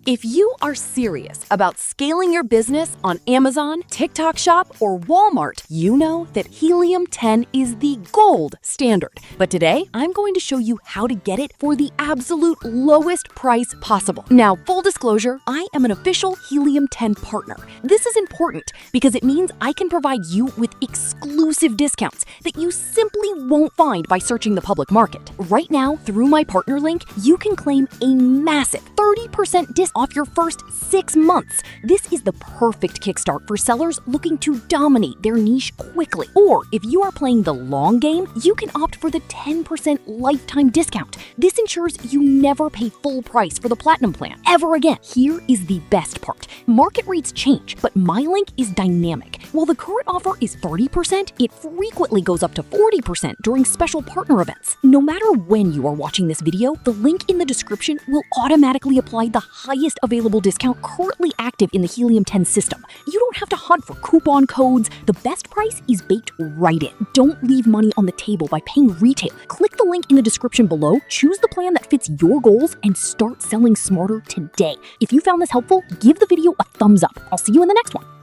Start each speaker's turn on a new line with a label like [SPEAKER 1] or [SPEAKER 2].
[SPEAKER 1] If you are serious about scaling your business on Amazon, TikTok Shop, or Walmart, you know that Helium 10 is the gold standard. But today, I'm going to show you how to get it for the absolute lowest price possible. Now, full disclosure, I am an official Helium 10 partner. This is important because it means I can provide you with exclusive discounts that you simply won't find by searching the public market. Right now, through my partner link, you can claim a massive 30% discount off your first 6 months. This is the perfect kickstart for sellers looking to dominate their niche quickly. Or if you are playing the long game, you can opt for the 10% lifetime discount. This ensures you never pay full price for the Platinum plan ever again. Here is the best part. Market rates change, but my link is dynamic. While the current offer is 30%, it frequently goes up to 40% during special partner events. No matter when you are watching this video, the link in the description will automatically apply the highest available discount currently active in the Helium 10 system. You don't have to hunt for coupon codes. The best price is baked right in. Don't leave money on the table by paying retail. Click the link in the description below, choose the plan that fits your goals, and start selling smarter today. If you found this helpful, give the video a thumbs up. I'll see you in the next one.